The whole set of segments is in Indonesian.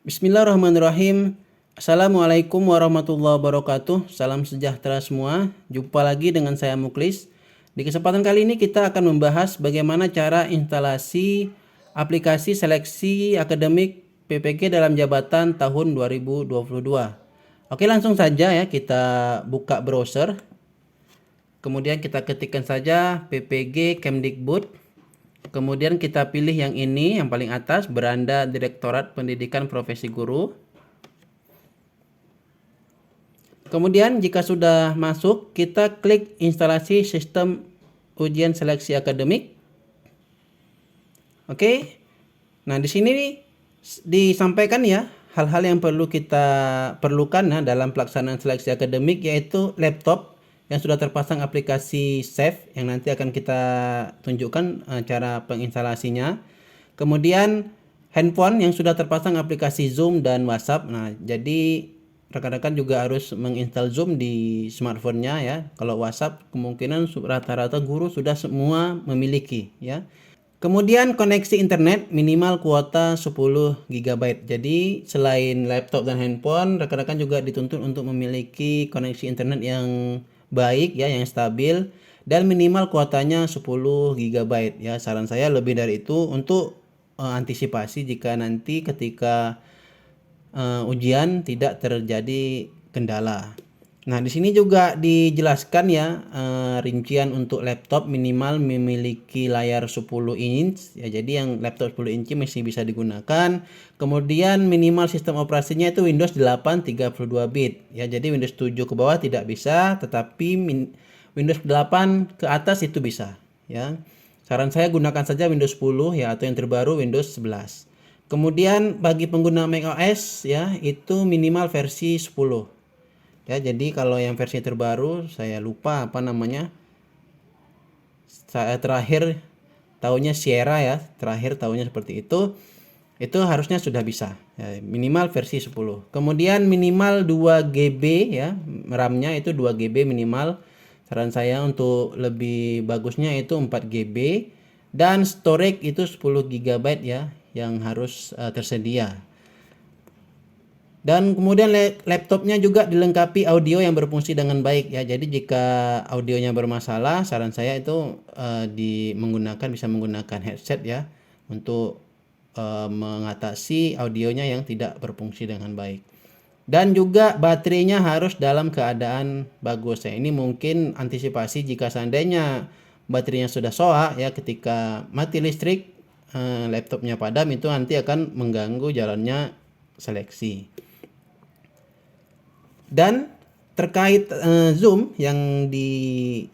Bismillahirrahmanirrahim. Assalamualaikum warahmatullahi wabarakatuh. Salam sejahtera semua. Jumpa lagi dengan saya Muklis. Di kesempatan kali ini kita akan membahas bagaimana cara instalasi aplikasi seleksi akademik PPG dalam jabatan tahun 2022. Oke, langsung saja ya kita buka browser. Kemudian kita ketikkan saja PPG Kemdikbud. Kemudian kita pilih yang ini, yang paling atas, beranda Direktorat Pendidikan Profesi Guru. Kemudian jika sudah masuk, kita klik instalasi sistem ujian seleksi akademik. Oke. Nah, di sini disampaikan ya hal-hal yang perlu kita perlukan dalam pelaksanaan seleksi akademik, yaitu laptop yang sudah terpasang aplikasi Save yang nanti akan kita tunjukkan cara penginstalasinya. Kemudian handphone yang sudah terpasang aplikasi Zoom dan WhatsApp. Nah, jadi rekan-rekan juga harus menginstal Zoom di smartphone-nya ya. Kalau WhatsApp kemungkinan rata-rata guru sudah semua memiliki ya. Kemudian koneksi internet minimal kuota 10 GB. Jadi selain laptop dan handphone, rekan-rekan juga dituntut untuk memiliki koneksi internet yang baik ya, yang stabil, dan minimal kuotanya 10 GB ya. Saran saya lebih dari itu untuk antisipasi jika nanti ketika ujian tidak terjadi kendala. Nah, di sini juga dijelaskan ya rincian untuk laptop minimal memiliki layar 10 inch ya. Jadi yang laptop 10 inch masih bisa digunakan. Kemudian minimal sistem operasinya itu Windows 8 32 bit ya. Jadi Windows 7 ke bawah tidak bisa, tetapi Windows 8 ke atas itu bisa ya. Saran saya gunakan saja Windows 10 ya, atau yang terbaru Windows 11. Kemudian bagi pengguna macOS ya, itu minimal versi 10. Ya, jadi kalau yang versi terbaru saya lupa apa namanya. Saya terakhir tahunnya Sierra ya, terakhir tahunnya seperti itu. Itu harusnya sudah bisa. Ya, minimal versi 10. Kemudian minimal 2 GB ya, RAM-nya itu 2 GB minimal. Saran saya untuk lebih bagusnya itu 4 GB, dan storage itu 10 GB ya yang harus tersedia. Dan kemudian laptopnya juga dilengkapi audio yang berfungsi dengan baik ya. Jadi jika audionya bermasalah, saran saya itu bisa menggunakan headset ya untuk mengatasi audionya yang tidak berfungsi dengan baik. Dan juga baterainya harus dalam keadaan bagus ya. Ini mungkin antisipasi jika seandainya baterainya sudah soak ya, ketika mati listrik laptopnya padam, itu nanti akan mengganggu jalannya seleksi. Dan terkait Zoom yang dipasang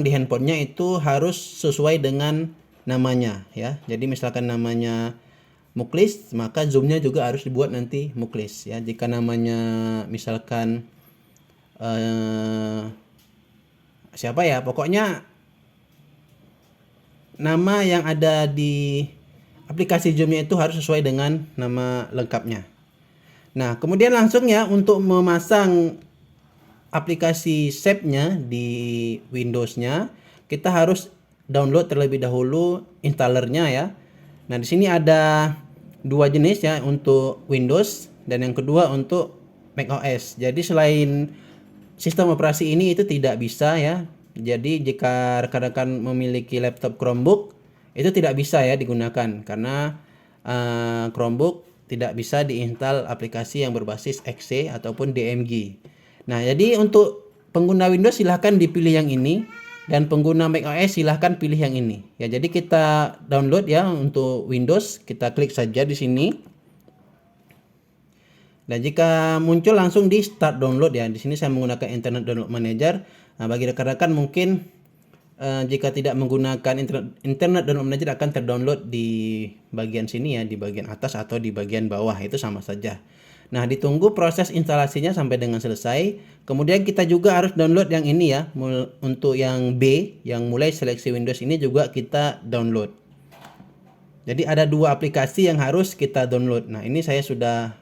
di handphonenya itu harus sesuai dengan namanya ya. Jadi misalkan namanya Muklis, maka Zoomnya juga harus dibuat nanti Muklis ya. Jika namanya misalkan siapa ya, pokoknya nama yang ada di aplikasi Zoomnya itu harus sesuai dengan nama lengkapnya. Nah, kemudian langsung ya untuk memasang aplikasi Save-nya di Windows-nya, kita harus download terlebih dahulu installernya ya. Nah, di sini ada dua jenis ya, untuk Windows dan yang kedua untuk macOS. Jadi selain sistem operasi ini itu tidak bisa ya. Jadi jika rekan-rekan memiliki laptop Chromebook, itu tidak bisa ya digunakan karena Chromebook tidak bisa diinstal aplikasi yang berbasis exe ataupun DMG. Nah, jadi untuk pengguna Windows silahkan dipilih yang ini, dan pengguna macOS silahkan pilih yang ini. Ya, jadi kita download ya untuk Windows, kita klik saja di sini. Dan jika muncul langsung di start download ya. Di sini saya menggunakan Internet Download Manager. Nah, bagi rekan-rekan mungkin jika tidak menggunakan Internet Download Manager akan terdownload di bagian sini ya, di bagian atas atau di bagian bawah, itu sama saja. Nah, ditunggu proses instalasinya sampai dengan selesai. Kemudian kita juga harus download yang ini ya. Untuk yang B, yang mulai seleksi Windows ini juga kita download. Jadi ada dua aplikasi yang harus kita download. Nah, ini saya sudah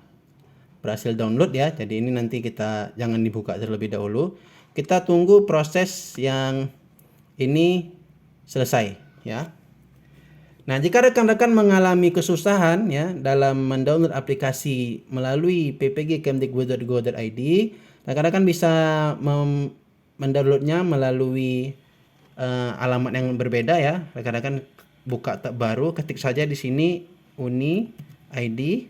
berhasil download ya. Jadi ini nanti kita jangan dibuka terlebih dahulu. Kita tunggu proses yang ini selesai ya. Nah, jika rekan-rekan mengalami kesusahan ya dalam mendownload aplikasi melalui ppg.kemdikbud.go.id, rekan-rekan bisa mendownloadnya melalui alamat yang berbeda ya. Rekan-rekan buka tab baru, ketik saja di sini Uni ID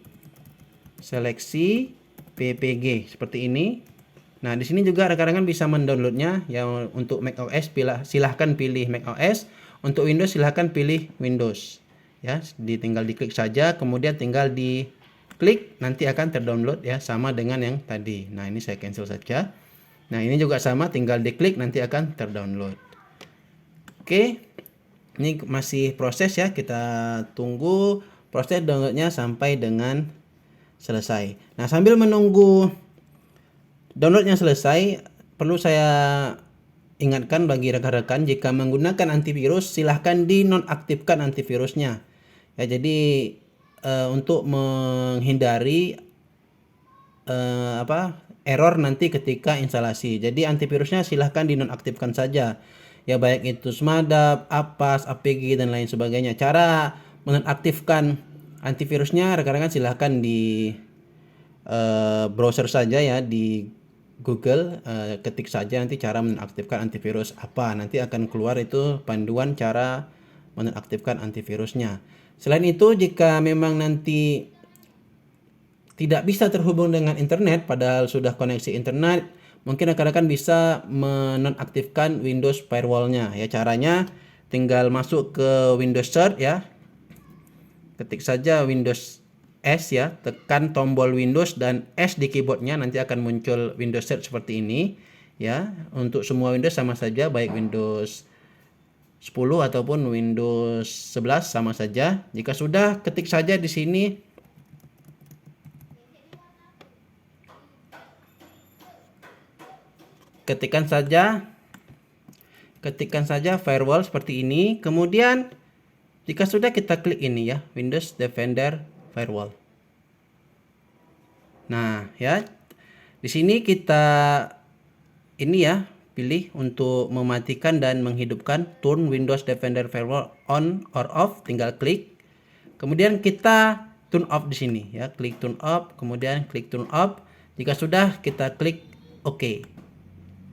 seleksi PPG seperti ini. Nah, di sini juga rekan-rekan bisa mendownloadnya ya. Untuk macOS silahkan pilih macOS, untuk Windows silahkan pilih Windows. Ya, tinggal diklik saja, kemudian tinggal diklik, nanti akan terdownload ya, sama dengan yang tadi. Nah, ini saya cancel saja. Nah, ini juga sama, tinggal diklik nanti akan terdownload. Oke, ini masih proses ya, kita tunggu proses downloadnya sampai dengan selesai. Nah, sambil menunggu downloadnya selesai, perlu saya ingatkan bagi rekan-rekan, jika menggunakan antivirus silahkan dinonaktifkan antivirusnya. Ya, jadi untuk menghindari error nanti ketika instalasi. Jadi antivirusnya silahkan dinonaktifkan saja. Ya, baik itu Smadap, Apas, APG dan lain sebagainya. Cara menonaktifkan antivirusnya rekan-rekan silahkan di browser saja ya, di Google, ketik saja nanti cara menonaktifkan antivirus apa, nanti akan keluar itu panduan cara menonaktifkan antivirusnya. Selain itu, jika memang nanti tidak bisa terhubung dengan internet padahal sudah koneksi internet, mungkin rekan-rekan bisa menonaktifkan Windows firewall-nya ya. Caranya tinggal masuk ke Windows Search ya, ketik saja Windows S ya, tekan tombol Windows dan S di keyboardnya, nanti akan muncul Windows Search seperti ini ya. Untuk semua Windows sama saja, baik Windows 10 ataupun Windows 11 sama saja. Jika sudah, ketik saja di sini ketikkan saja firewall seperti ini. Kemudian jika sudah, kita klik ini ya, Windows Defender Firewall. Nah, ya. Di sini kita ini ya, pilih untuk mematikan dan menghidupkan turn Windows Defender Firewall on or off, tinggal klik. Kemudian kita turn off di sini ya, klik turn off, kemudian klik turn off. Jika sudah, kita klik OK.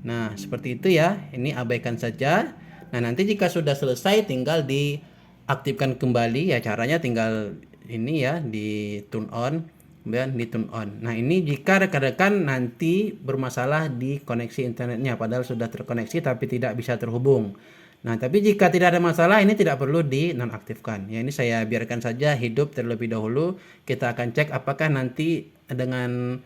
Nah, seperti itu ya. Ini abaikan saja. Nah, nanti jika sudah selesai tinggal diaktifkan kembali ya. Caranya tinggal ini ya, di turn on, kemudian di turn on. Nah, ini jika rekan-rekan nanti bermasalah di koneksi internetnya padahal sudah terkoneksi tapi tidak bisa terhubung. Nah, tapi jika tidak ada masalah, ini tidak perlu dinonaktifkan. Ya, ini saya biarkan saja hidup terlebih dahulu. Kita akan cek apakah nanti dengan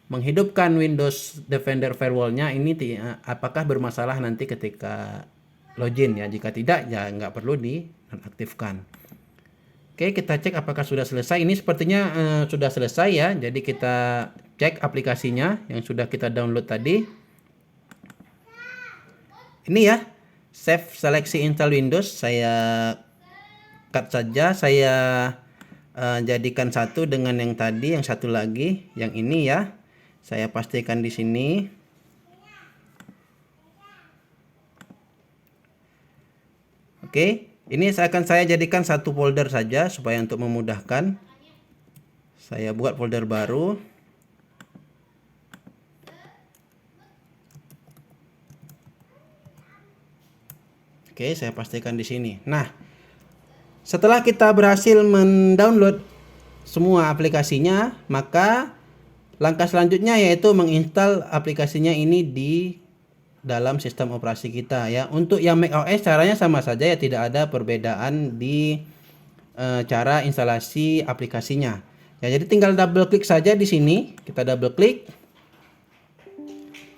menghidupkan Windows Defender Firewall-nya ini apakah bermasalah nanti ketika login ya. Jika tidak, ya nggak perlu dinonaktifkan. Oke, kita cek apakah sudah selesai. Ini sepertinya sudah selesai ya. Jadi kita cek aplikasinya yang sudah kita download tadi. Ini ya, save seleksi install Windows. Saya cut saja. Saya jadikan satu dengan yang tadi, yang satu lagi, yang ini ya. Saya pastikan di sini. Oke, ini akan saya jadikan satu folder saja supaya untuk memudahkan. Saya buat folder baru. Oke, saya pastikan di sini. Nah, setelah kita berhasil mendownload semua aplikasinya, maka langkah selanjutnya yaitu menginstal aplikasinya ini di dalam sistem operasi kita ya. Untuk yang macOS caranya sama saja ya, tidak ada perbedaan di cara instalasi aplikasinya. Ya, jadi tinggal double klik saja di sini. Kita double klik.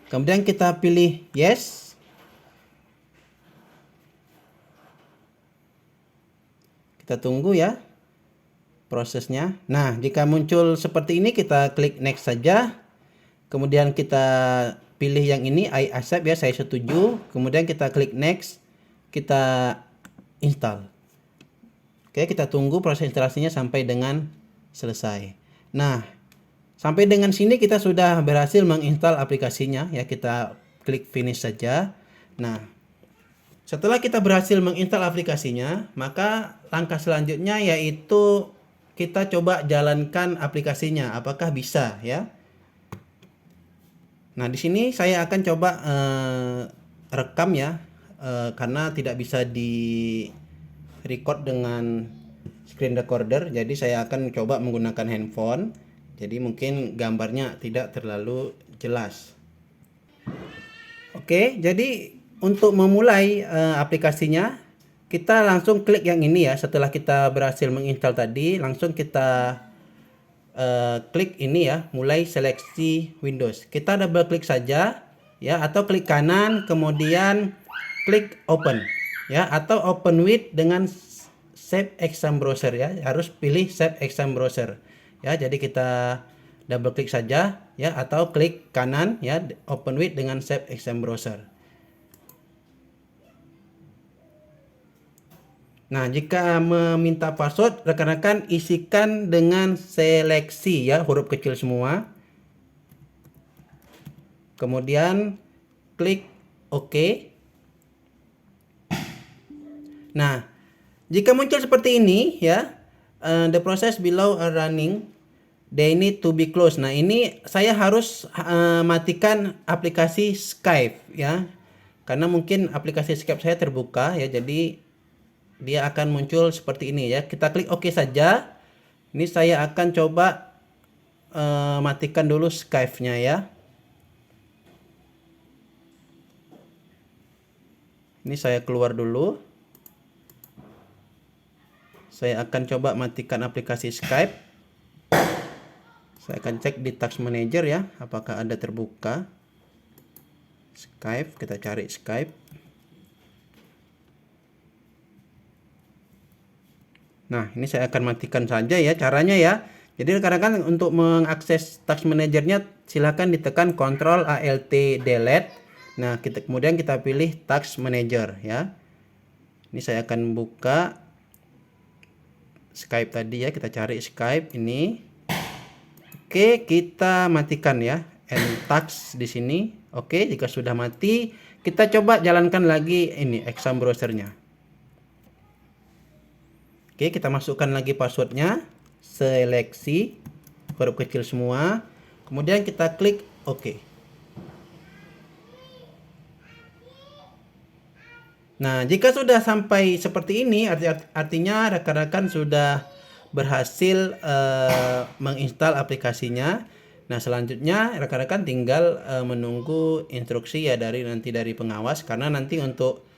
Kemudian kita pilih yes. Kita tunggu ya prosesnya. Nah, jika muncul seperti ini, kita klik next saja. Kemudian kita pilih yang ini, I accept ya, saya setuju. Kemudian kita klik next, kita install. Oke, kita tunggu proses instalasinya sampai dengan selesai. Nah, sampai dengan sini kita sudah berhasil menginstal aplikasinya ya. Kita klik finish saja. Nah, Setelah kita berhasil menginstal aplikasinya, maka langkah selanjutnya yaitu kita coba jalankan aplikasinya, apakah bisa ya. Nah, di sini saya akan coba rekam ya, karena tidak bisa di record dengan screen recorder, jadi saya akan coba menggunakan handphone. Jadi mungkin gambarnya tidak terlalu jelas. Oke, jadi untuk memulai aplikasinya, kita langsung klik yang ini ya. Setelah kita berhasil menginstal tadi, langsung kita klik ini ya, mulai seleksi Windows. Kita double klik saja ya, atau klik kanan, kemudian klik open ya, atau open with dengan Save Exam Browser ya. Harus pilih Save Exam Browser ya. Jadi kita double klik saja ya, atau klik kanan ya, open with dengan Save Exam Browser. Nah, jika meminta password, rekan-rekan isikan dengan seleksi ya, huruf kecil semua. Kemudian klik OK. Nah, jika muncul seperti ini ya, the process below are running, they need to be closed. Nah, ini saya harus matikan aplikasi Skype ya. Karena mungkin aplikasi Skype saya terbuka ya, jadi dia akan muncul seperti ini ya. Kita klik OK saja. Ini saya akan coba matikan dulu Skype-nya ya. Ini saya keluar dulu. Saya akan coba matikan aplikasi Skype. Saya akan cek di Task Manager ya, apakah ada terbuka. Skype, kita cari Skype. Nah, ini saya akan matikan saja ya caranya ya. Jadi rekan-rekan untuk mengakses Task Manager-nya silakan ditekan Ctrl Alt Delete. Nah, kemudian kita pilih Task Manager ya. Ini saya akan buka Skype tadi ya, kita cari Skype ini. Oke, kita matikan ya. End task di sini. Oke, jika sudah mati, kita coba jalankan lagi ini exam browsernya. Oke, kita masukkan lagi passwordnya, seleksi, huruf kecil semua, kemudian kita klik OK. Nah, jika sudah sampai seperti ini, artinya rekan-rekan sudah berhasil menginstal aplikasinya. Nah, selanjutnya rekan-rekan tinggal menunggu instruksi ya dari pengawas, karena nanti untuk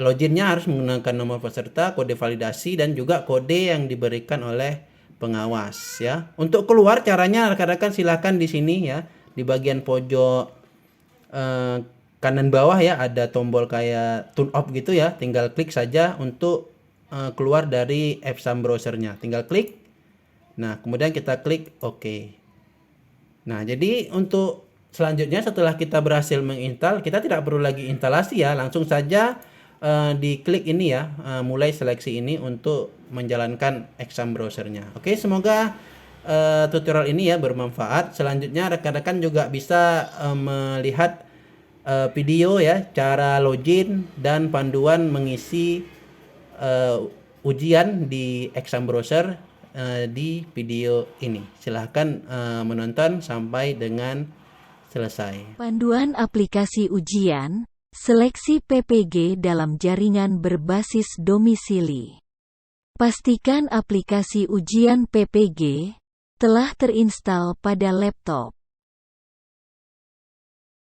loginnya harus menggunakan nomor peserta, kode validasi, dan juga kode yang diberikan oleh pengawas ya. Untuk keluar caranya rekan-rekan silakan di sini ya, di bagian pojok kanan bawah ya, ada tombol kayak turn off gitu ya. Tinggal klik saja untuk keluar dari Epson browsernya. Tinggal klik. Nah, kemudian kita klik OK. Nah, jadi untuk selanjutnya setelah kita berhasil menginstal, kita tidak perlu lagi instalasi ya, langsung saja diklik ini ya, mulai seleksi ini untuk menjalankan exam browsernya. Oke, semoga tutorial ini ya bermanfaat. Selanjutnya rekan-rekan juga bisa melihat video ya, cara login dan panduan mengisi ujian di exam browser di video ini. Silahkan menonton sampai dengan selesai. Panduan aplikasi ujian seleksi PPG dalam jaringan berbasis domisili. Pastikan aplikasi ujian PPG telah terinstal pada laptop.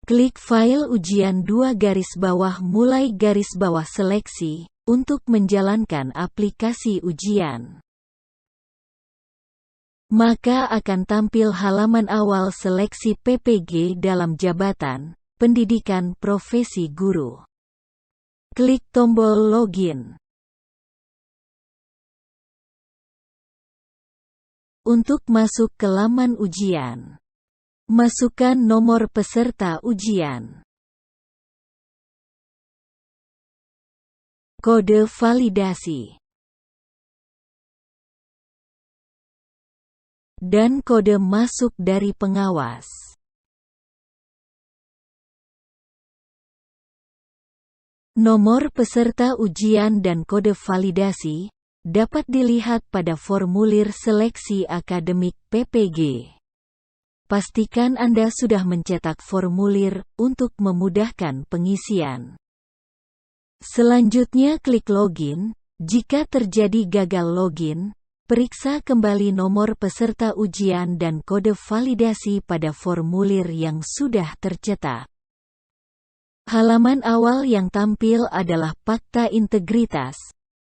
Klik file ujian 2 garis bawah mulai garis bawah seleksi untuk menjalankan aplikasi ujian. Maka akan tampil halaman awal seleksi PPG dalam jabatan pendidikan profesi guru. Klik tombol login. Untuk masuk ke laman ujian, masukkan nomor peserta ujian, kode validasi, dan kode masuk dari pengawas. Nomor peserta ujian dan kode validasi dapat dilihat pada formulir seleksi akademik PPG. Pastikan Anda sudah mencetak formulir untuk memudahkan pengisian. Selanjutnya klik login. Jika terjadi gagal login, periksa kembali nomor peserta ujian dan kode validasi pada formulir yang sudah tercetak. Halaman awal yang tampil adalah fakta integritas.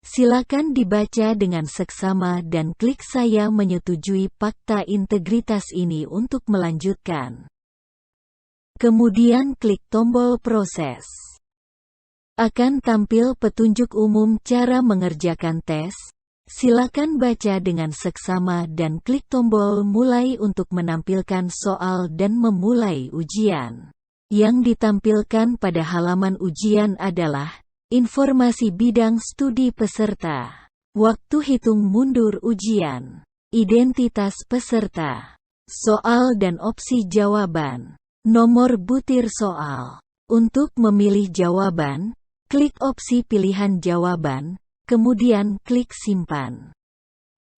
Silakan dibaca dengan seksama dan klik "Saya menyetujui fakta integritas ini" untuk melanjutkan. Kemudian klik tombol proses. Akan tampil petunjuk umum cara mengerjakan tes. Silakan baca dengan seksama dan klik tombol mulai untuk menampilkan soal dan memulai ujian. Yang ditampilkan pada halaman ujian adalah informasi bidang studi peserta, waktu hitung mundur ujian, identitas peserta, soal dan opsi jawaban, nomor butir soal. Untuk memilih jawaban, klik opsi pilihan jawaban, kemudian klik simpan.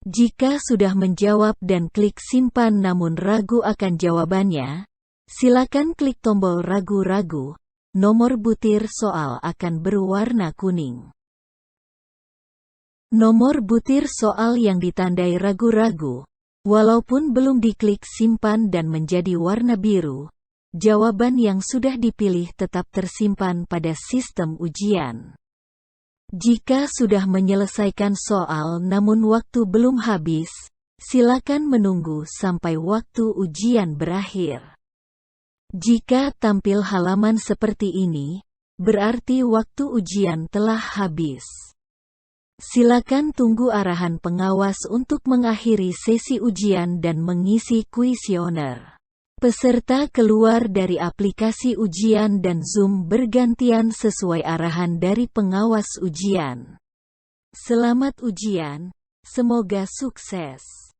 Jika sudah menjawab dan klik simpan namun ragu akan jawabannya, silakan klik tombol ragu-ragu. Nomor butir soal akan berwarna kuning. Nomor butir soal yang ditandai ragu-ragu, walaupun belum diklik simpan dan menjadi warna biru, jawaban yang sudah dipilih tetap tersimpan pada sistem ujian. Jika sudah menyelesaikan soal namun waktu belum habis, silakan menunggu sampai waktu ujian berakhir. Jika tampil halaman seperti ini, berarti waktu ujian telah habis. Silakan tunggu arahan pengawas untuk mengakhiri sesi ujian dan mengisi kuesioner. Peserta keluar dari aplikasi ujian dan Zoom bergantian sesuai arahan dari pengawas ujian. Selamat ujian, semoga sukses.